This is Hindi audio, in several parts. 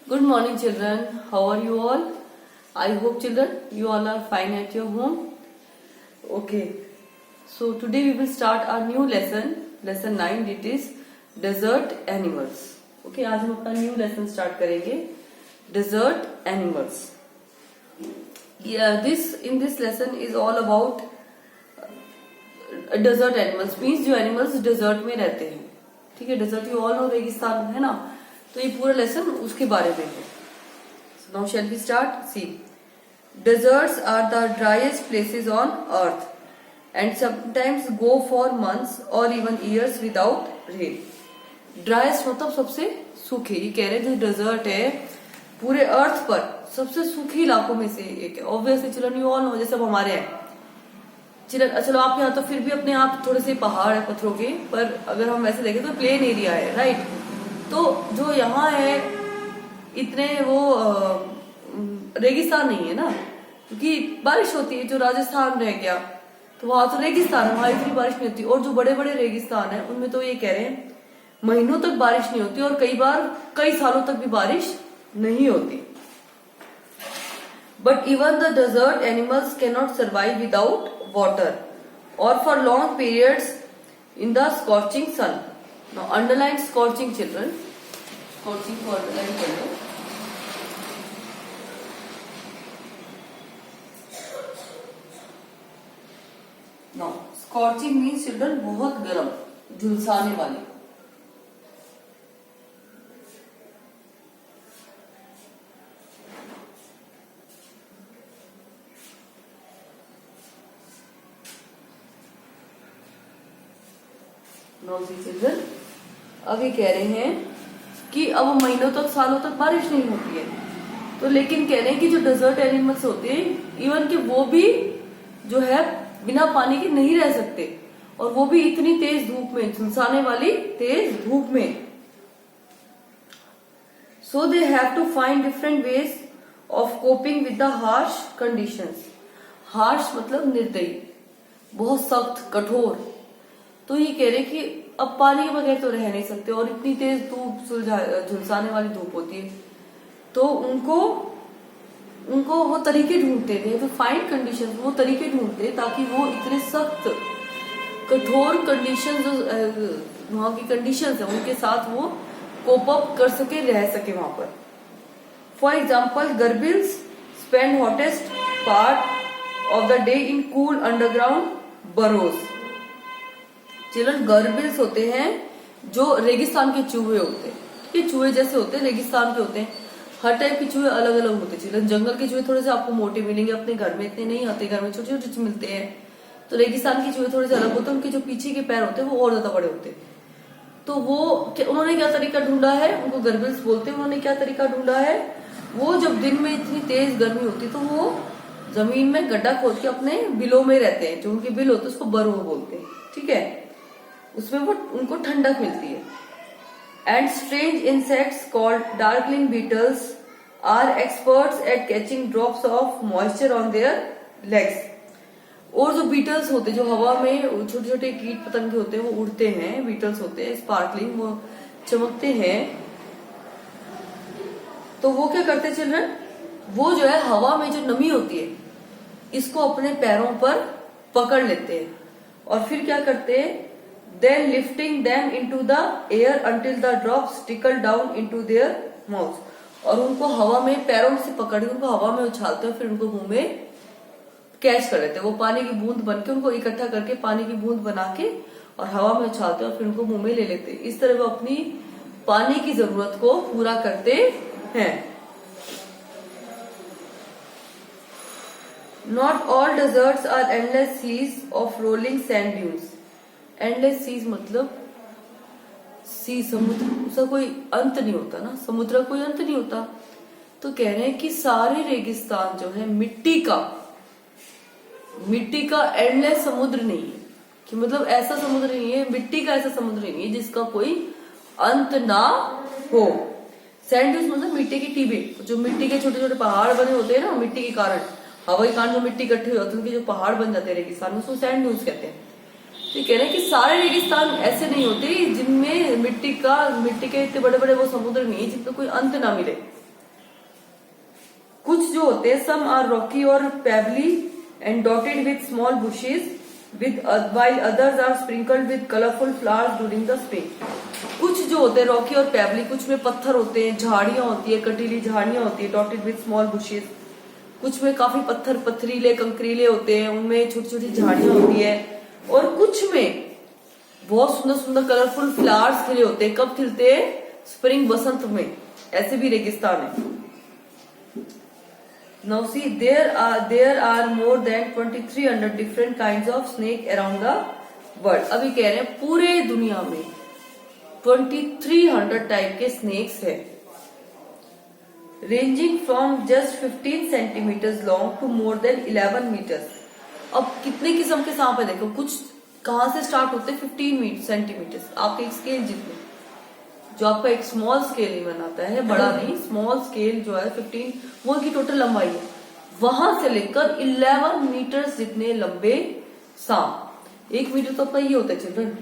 Good morning, children. How are you all? I hope, children, you all are fine at your home. Okay. So today we will start our new lesson, lesson 9. It is desert animals. Okay. आज हम अपना new lesson start करेंगे. Desert animals. Yeah, in this lesson is all about desert animals. Means जो animals desert में रहते हैं. ठीक है. Desert you all know रेगिस्तान है ना. तो ये पूरा लेसन उसके बारे में है. So now shall we start? See, deserts are the driest places on earth and sometimes go for months or even years without rain. Driest मतलब सबसे सूखे. ये कह रहे हैं जो डेजर्ट है पूरे अर्थ पर सबसे सूखे इलाकों में से एक है. Obviously children you all know, जैसे हमारे हैं चिल्ड्रन. चलो आप यहाँ तो फिर भी अपने आप थोड़े से पहाड़ है पत्थरों के, पर अगर हम वैसे देखें तो प्लेन एरिया है, राइट. तो जो यहाँ है इतने वो रेगिस्तान नहीं है ना, क्योंकि बारिश होती है. जो राजस्थान रह गया तो वहां तो रेगिस्तान है, वहां इतनी बारिश नहीं होती. और जो बड़े बड़े रेगिस्तान है उनमें तो ये कह रहे हैं महीनों तक बारिश नहीं होती और कई बार कई सालों तक भी बारिश नहीं होती. But even the desert animals can not survive without water or for long periods in the scorching sun. Now underline scorching, children. Scorching को underline कर लो. Now scorching means children बहुत गर्म, झुलसाने वाली. Now see children, अब ये कह रहे हैं कि अब महीनों तक सालों तक बारिश नहीं होती है, तो लेकिन कह रहे हैं कि जो डेजर्ट एनिमल्स होते हैं इवन कि वो भी जो है बिना पानी के नहीं रह सकते, और वो भी इतनी तेज धूप में, झुलसाने वाली तेज धूप में. So they have to find different ways of coping with the harsh conditions. Harsh मतलब निर्दयी, बहुत सख्त, कठोर. तो ये कह रहे कि अब पानी के बगैर तो रह नहीं सकते और इतनी तेज धूप, झुलसाने वाली धूप होती है, तो उनको वो तरीके ढूंढते थे, तो फाइंड कंडीशन, वो तरीके ढूंढते ताकि वो इतने सख्त कठोर कंडीशन जो वहां की कंडीशन है उनके साथ वो कोप अप कर सके, रह सके वहां पर. For example gerbils spend hottest part of the day in cool underground burrows. Children gerbils होते हैं जो रेगिस्तान के चूहे होते हैं. ये चूहे जैसे होते हैं, रेगिस्तान के होते हैं. हर टाइप के चूहे अलग अलग होते हैं चिल्ड्रन. जंगल के चूहे थोड़े से आपको मोटे मिलेंगे, अपने घर में इतने नहीं आते, घर में छोटे छोटे मिलते हैं. तो रेगिस्तान के चूहे थोड़े से अलग होते हैं, उनके जो पीछे के पैर होते हैं वो और ज्यादा बड़े होते हैं. तो वो उन्होंने क्या तरीका ढूंढा है, उनको गर्बिल्स बोलते हैं. उन्होंने क्या तरीका ढूंढा है, वो जब दिन में इतनी तेज गर्मी होती तो वो जमीन में गड्ढा खोद के अपने बिलों में रहते हैं. जो उनके बिल होते हैं उसको बरो बोलते हैं. ठीक है, उसमें वो उनको ठंडक मिलती है. And strange insects called darkling beetles are experts at catching drops of moisture on their legs. और जो बीटल्स होते हैं, जो हवा में छोटे छोटे कीट पतंगे होते हैं, वो उड़ते हैं, बीटल्स होते हैं, स्पार्कलिंग, वो चमकते हैं. तो वो क्या करते हैं चिल्ड्रन, वो जो है हवा में जो नमी होती है इसको अपने पैरों पर पकड़ लेते हैं और फिर क्या करते हैं, then lifting them into the air until the drops trickle down into their mouths. और उनको हवा में पैरों से पकड़ के उनको हवा में उछालते हैं, फिर उनको मुंह में कैच कर लेते हैं. वो पानी की बूंद बन के उनको इकट्ठा करके पानी की बूंद बना के और हवा में उछालते हैं और फिर उनको मुंह में ले लेते हैं. इस तरह वो अपनी पानी की जरूरत को पूरा करते हैं. Not all deserts are endless seas of rolling sand dunes. Endless seas मतलब सी समुद्र, उसका कोई अंत नहीं होता ना, समुद्र का कोई अंत नहीं होता. तो कह रहे हैं कि सारे रेगिस्तान जो है मिट्टी का एंडलेस समुद्र नहीं है, कि मतलब ऐसा समुद्र नहीं है, मिट्टी का ऐसा समुद्र नहीं है जिसका कोई अंत ना हो. सैंड ड्यून्स मतलब मिट्टी की टीबे, जो मिट्टी के छोटे छोटे पहाड़ बने होते हैं ना, मिट्टी के कारण, हवा के कारण जो मिट्टी इकट्ठी होती है, उनके जो पहाड़ बन जाते हैं रेगिस्तान में, उसको सैंड ड्यून्स कहते हैं. तो कह रहे हैं कि सारे रेगिस्तान ऐसे नहीं होते जिनमें मिट्टी के इतने बड़े बड़े वो समुद्र नहीं है जिनमें कोई अंत ना मिले. कुछ जो होते हैं सम आर रॉकी और पेबली and dotted with small bushes with while others are sprinkled with colorful flowers during the spring। कुछ जो होते हैं रॉकी और पेबली, कुछ में पत्थर होते हैं, झाड़ियां होती है, कटीली झाड़ियां होती है, डॉटेड विद स्मॉल बुशेस। कुछ में काफी पत्थर पथरीले कंकरीले होते हैं, उनमें छोटी छोटी झाड़ियां होती है, और कुछ में बहुत सुंदर सुंदर कलरफुल फ्लावर्स खिले होते हैं। कब खिलते हैं? स्प्रिंग, बसंत में। ऐसे भी रेगिस्तान है। Now see, there are more than 2300 different kinds of snake around the world। अभी कह रहे हैं पूरे दुनिया में 2300 टाइप के स्नेक्स है, ranging from just 15 centimetres long to more than 11 metres. अब कितने किस्म के सांप है देखो, कुछ कहां से स्टार्ट होते हैं? 15 सेंटीमीटर्स, आपके एक स्केल जितने, जो आपका एक स्मॉल स्केल ही बनाता है, बड़ा नहीं, स्मॉल स्केल जो है 15, वो की टोटल लंबाई है, वहां से लेकर 11 मीटर जितने लंबे सांप। 1 मीटर तो अपना ये होता है चिल्ड्रन,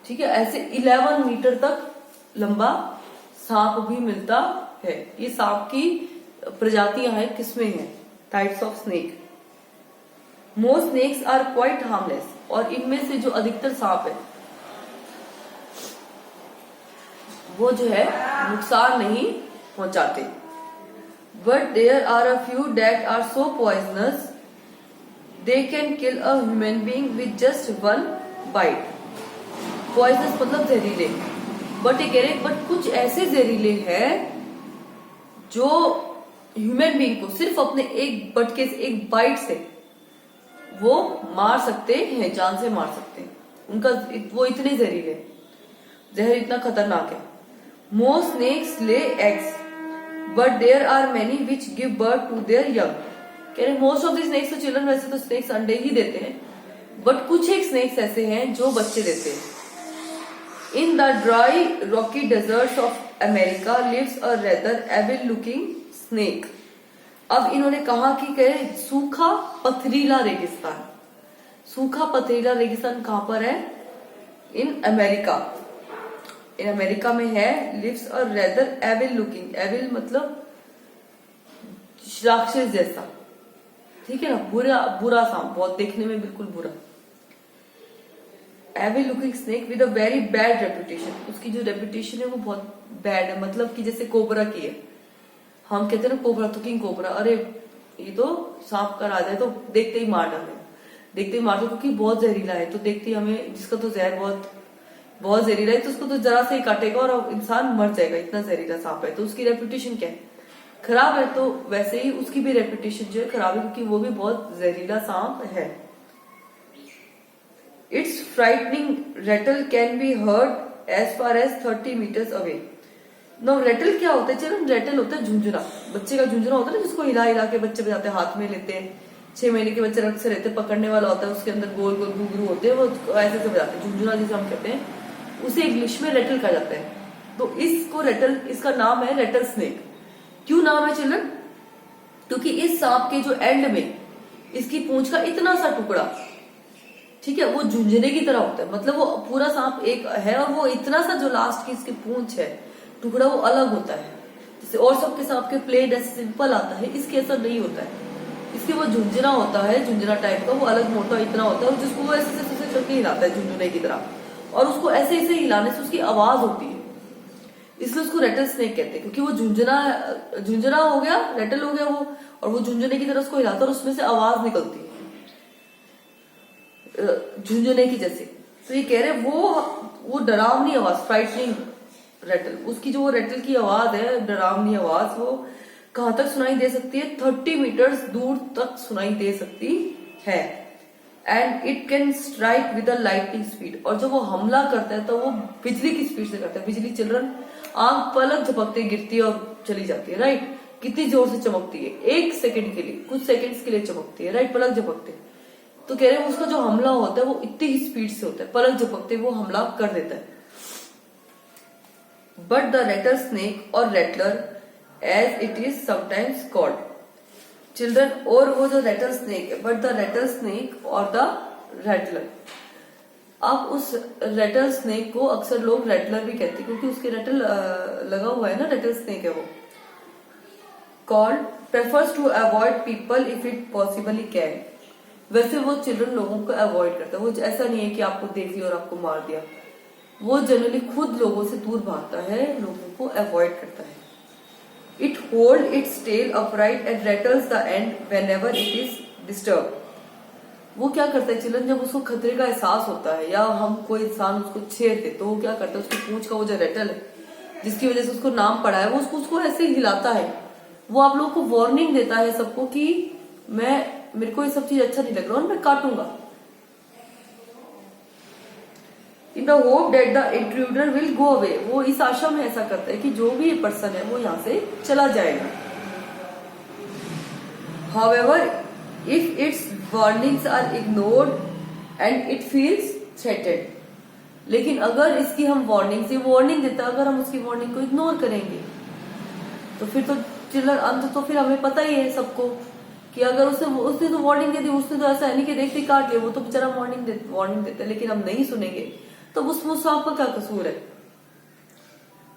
ठीक है। ऐसे 11 मीटर तक लंबा सांप भी मिलता है। ये सांप की प्रजातियां हैं, किस्में हैं, types of snake. Most snakes are quite harmless, और इनमें से जो अधिकतर सांप है वो जो है नुकसान नहीं पहुंचाते। But there are a few that are so poisonous they can kill a human being with just 1 bite. Poisonous मतलब जहरीले, बट ये कह रहे बट कुछ ऐसे जहरीले हैं जो ह्यूमन बीइंग को सिर्फ अपने एक बटके से, एक बाइट से वो मार सकते हैं, जान से मार सकते हैं। उनका वो इतने जहरीले, जहर इतना खतरनाक है। Most snakes lay eggs, but there are many which give birth to their young। कह रहे मोस्ट ऑफ द स्नेक्स, तो चिल्ड्रन वैसे तो स्नेक्स अंडे ही देते हैं, बट कुछ एक स्नेक्स ऐसे हैं जो बच्चे देते हैं। In the dry rocky deserts of America lives a rather evil looking snake. अब इन्होंने कहा कि कहे सूखा पथरीला रेगिस्तान। सूखा पथरीला रेगिस्तान कहां पर है? In America. इन अमेरिका में है। लिव्स और रेदर एविल लुकिंग, एविल मतलब राक्षस जैसा, ठीक है ना, बुरा बुरा सांप, बहुत देखने में बिल्कुल बुरा। Evil looking snake with a very bad reputation. उसकी जो रेपुटेशन है वो बहुत बैड है, मतलब कि जैसे कोबरा की है। हम कहते हैं ना कोबरा तो किंग कोबरा, अरे ये तो सांप का राजा है, तो देखते ही मार डाले, देखते ही मार दो, क्योंकि बहुत जहरीला है। तो देखते ही हमें, जिसका तो जहर बहुत जहरीला है, तो उसको तो जरा से ही काटेगा और इंसान मर जाएगा, इतना जहरीला सांप है। तो उसकी रेपुटेशन क्या है? खराब है। तो वैसे ही उसकी भी रेपुटेशन जो है खराब है, क्योंकि वो भी बहुत जहरीला सांप है। Its frightening rattle can be heard as far as 30 metres away. No, rattle क्या होता है? चलो, रेटल होता है झुंझुना, बच्चे का झुंझुना होता है ना, जिसको हिला हिला के बच्चे बजाते हैं, हाथ में लेते हैं। 6 महीने के बच्चे रक्त से रहते हैं, पकड़ने वाला होता है, उसके अंदर गोल गोल घुंघरू होते हैं, वो ऐसे से बजाते हैं, झुंझुना जिसे हम कहते हैं, उसे इंग्लिश में रेटल कहा जाता है। तो इसको रेटल, इसका नाम है रेटल स्नेक। क्यों नाम है चिल्ड्रन? क्योंकि इस सांप के जो एंड में इसकी पूंछ का इतना सा टुकड़ा, ठीक है, वो झुंझुने की तरह होता है। मतलब वो पूरा सांप एक है और वो इतना सा जो लास्ट की इसकी पूंछ है टुकड़ा, वो अलग होता है। जैसे और सबके सांप के प्लेट ऐसे सिंपल आता है, इसके ऐसा नहीं होता है। इसके वो झुंझुना होता है, झुंझुना टाइप का, वो अलग मोटा इतना होता है, जिसको वो ऐसे ऐसे करके हिलाता है झुंझुने की तरह, और उसको ऐसे ऐसे हिलाने से उसकी आवाज होती है, इसलिए उसको रेटल स्नेक कहते हैं। क्योंकि वो झुंझुना हो गया, रेटल हो गया वो, और वो झुंझुने की तरह उसको हिलाता है और उसमें से आवाज निकलती है झुंझुने की जैसे। तो ये कह रहे वो डरावनी आवाज, फ्राइटनिंग रेटल, उसकी जो रेटल की आवाज है, डरावनी आवाज, वो कहां तक सुनाई दे सकती है? 30 मीटर्स दूर तक सुनाई दे सकती है। And it can strike with a lightning speed. और जब वो हमला करता है तो वो बिजली की स्पीड से करता है। बिजली चिल्ड्रन, आंख पलक झपकते गिरती है और चली जाती है, राइट? कितनी जोर से चमकती है? 1 सेकंड के लिए, कुछ सेकंड्स के लिए चमकती है, राइट? पलक झपकते। तो कह रहे हैं उसका जो हमला होता है वो इतनी ही स्पीड से होता है, पलक झपकते वो हमला कर देता है। But the rattlesnake or rattler as it is sometimes called children, और वो जो रेटल स्नेक है, but the rattlesnake or the rattler, अब उस रेटल स्नेक को अक्सर लोग रेटलर भी कहते हैं, क्योंकि उसके रेटल लगा हुआ है ना, रेटल स्नेक है वो। Called prefers to avoid people if it possibly can. वैसे वो चिल्ड्रन लोगों को अवॉइड करता है, वो ऐसा नहीं है कि आपको देख लिया और आपको मार दिया, वो जनरली खुद लोगों से दूर भागता है, लोगों को अवॉइड करता है। It hold its tail upright and rattles the end whenever it is disturb. वो क्या करता है चिल्ड्रन, जब उसको खतरे का एहसास होता है या हम कोई इंसान उसको छेड़ दे तो वो क्या करता है, उसकी पूंछ का वो जो रेटल है जिसकी वजह से उसको नाम पड़ा है, वो उसको ऐसे हिलाता है। वो आप लोगों को वार्निंग देता है सबको कि मेरे को ये सब चीज अच्छा नहीं लग रहा और मैं काटूंगा। In the hope that the intruder will go away. वो इस आशा में ऐसा करता है कि जो भी ये पर्सन है वो यहाँ से चला जाएगा। However if its warnings are ignored and it feels threatened. लेकिन अगर इसकी हम वार्निंग देता है, अगर हम उसकी वार्निंग को इग्नोर करेंगे तो फिर तो चिल्लर अंत तो फिर हमें पता ही है सबको कि अगर उसने तो वार्निंग दे दी, उसने तो ऐसा नहीं कि देखते काट लिया, वो तो बेचारा वार्निंग देता है, लेकिन हम नहीं सुनेंगे तो उस सांप का क्या कसूर है।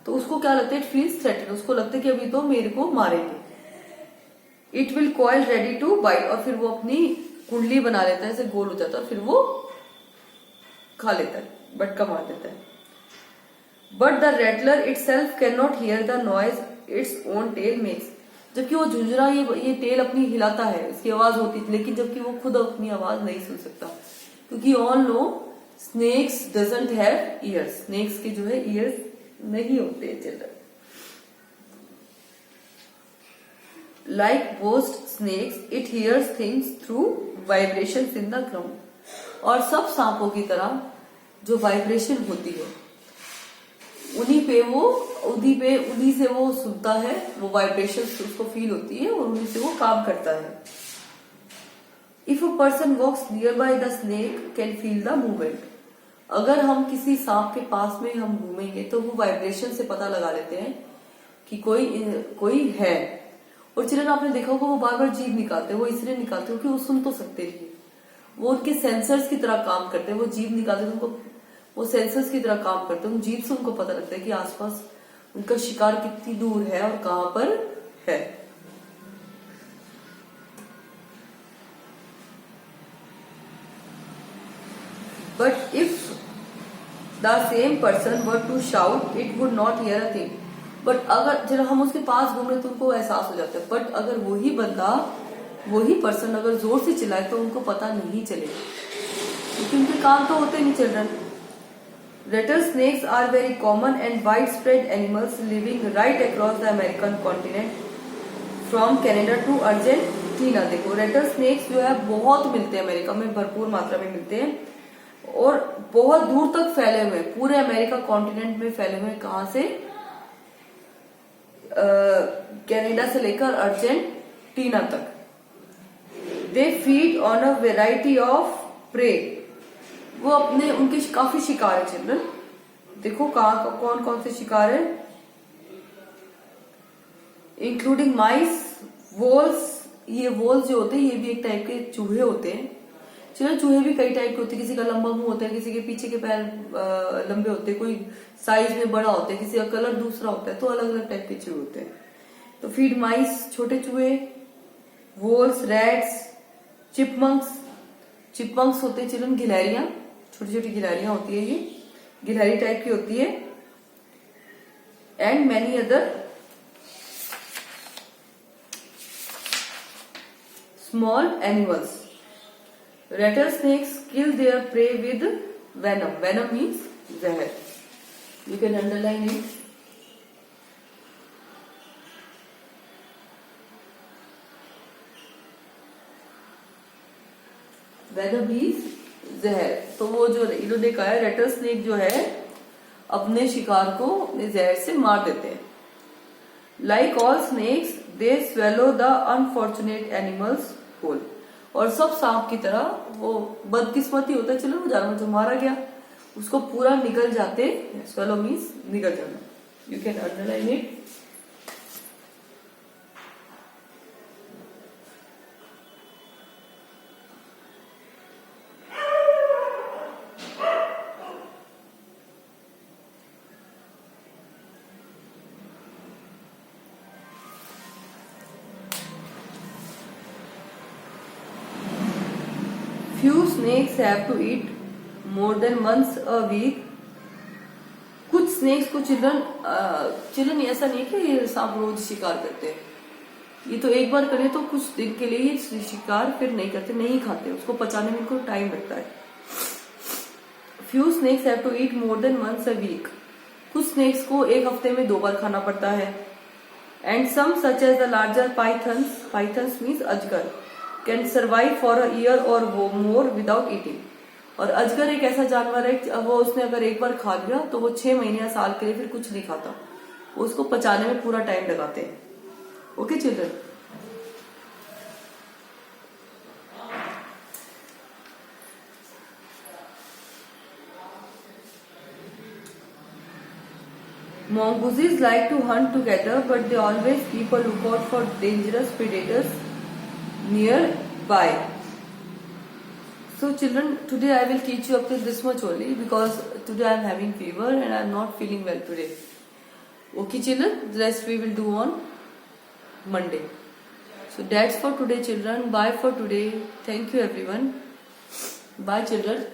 तो उसको क्या लगता है, इट फील्स थ्रेटेड, उसको लगता है कि अभी तो मेरे को मारेंगे। It will coil ready to bite, और फिर वो अपनी कुंडली बना लेता है, ऐसे गोल हो जाता है, फिर वो खा लेता है, बटका मार देता है। But the rattler itself can not hear the noise its own tail makes. जबकि वो झुंझुरा ये टेल अपनी हिलाता है, इसकी आवाज होती है, लेकिन जबकि वो खुद अपनी आवाज नहीं सुन सकता, क्योंकि all no snakes doesn't have ears. Snakes के जो है ईयर्स नहीं होते children. Like most snakes it hears things through vibrations in the ground. और सब सांपों की तरह जो वाइब्रेशन होती है उन्हीं से वो सुनता है, वो वाइब्रेशन उसको फील होती है और उन्हीं से वो काम करता है। If a person walks nearby the snake can feel the movement. अगर हम किसी सांप के पास में हम घूमेंगे तो वो वाइब्रेशन से पता लगा लेते हैं कि कोई है। और चिल्ड्रन आपने देखा होगा वो बार बार जीभ निकालते हैं, वो इसलिए निकालते हैं क्योंकि वो सुन तो सकते नहीं, वो उनके सेंसर्स की तरह काम करते हैं। वो जीभ निकालते हैं, उनको वो सेंसर्स की तरह काम करते हैं, जीभ से उनको पता लगता है कि आसपास उनका शिकार कितनी दूर है और कहां पर है। But if the same person were to shout it would not hear a thing. But अगर जब हम उसके पास घूम रहे तो उनको एहसास हो जाता है, बट अगर वही पर्सन अगर जोर से चिल्लाए तो उनको पता नहीं चलेगा, क्योंकि उनके कान तो होते नहीं children. Rattlesnakes are very common and widespread animals living right across the American continent from Canada to Argentina। देखो rattlesnakes जो है बहुत मिलते हैं अमेरिका में, भरपूर मात्रा में मिलते हैं और बहुत दूर तक फैले हुए, पूरे अमेरिका कॉन्टिनेंट में फैले हुए। कहां से, कनाडा से लेकर अर्जेंटीना तक। They feed on a variety of prey. वो उनके काफी शिकार है चिल्ड्रन। देखो कौन कौन से शिकार है, इंक्लूडिंग माइस, वोल्स। ये वोल्स जो होते हैं ये भी एक टाइप के चूहे होते हैं। चलो चूहे भी कई टाइप के होते हैं, किसी का लंबा मुंह होता है, किसी के पीछे के पैर लंबे होते हैं, कोई साइज में बड़ा होता है, किसी का कलर दूसरा होता है, तो अलग अलग टाइप के चूहे होते हैं। तो फीड माइस छोटे चूहे, वोल्स, रैट्स, चिपमंक्स होते हैं चिल्ड्रन, गिलहरियां, छोटी छोटी गिलहरियां होती है, ये गिलहरी टाइप की होती है, and many other small animals. Rattlesnakes kill their prey with venom. Venom means zahar. You can underline it. Venom means जहर। तो वो जो इन्होंने कहा है रेटल स्नेक जो है अपने शिकार को अपने जहर से मार देते हैं। Like all snakes they swallow the unfortunate animals whole. और सब सांप की तरह वो बदकिस्मती होता है, चलो वो जानवर जो मारा गया उसको पूरा निगल जाते। स्वेलो मीन्स निगल जाना। You can underline it. few snakes have to eat more than once a week. कुछ स्नेक्स को चिल्ड्रन ऐसा नहीं कि ये सांप रोज शिकार करते हैं, ये तो एक बार करे तो कुछ दिन के लिए शिकार फिर नहीं करते, नहीं खाते, उसको पचाने में इनको टाइम लगता है. Few snakes have to eat more than once a week. कुछ स्नेक्स को एक हफ्ते में 2 बार खाना पड़ता है. And some such as the larger pythons means अजगर can survive for a year or more without eating. और अजगर एक ऐसा जानवर है, वो उसने अगर एक बार खा लिया तो वो 6 महीने या साल के लिए फिर कुछ नहीं खाता, वो उसको पचाने में पूरा टाइम लगाते हैं. Okay children. Mongooses like to hunt together, but they always keep a lookout for dangerous predators nearby. So children, today I will teach you up to this much only because today I am having fever and I am not feeling well today. Okay children, the rest we will do on Monday. So that's for today children. Bye for today. Thank you everyone. Bye children.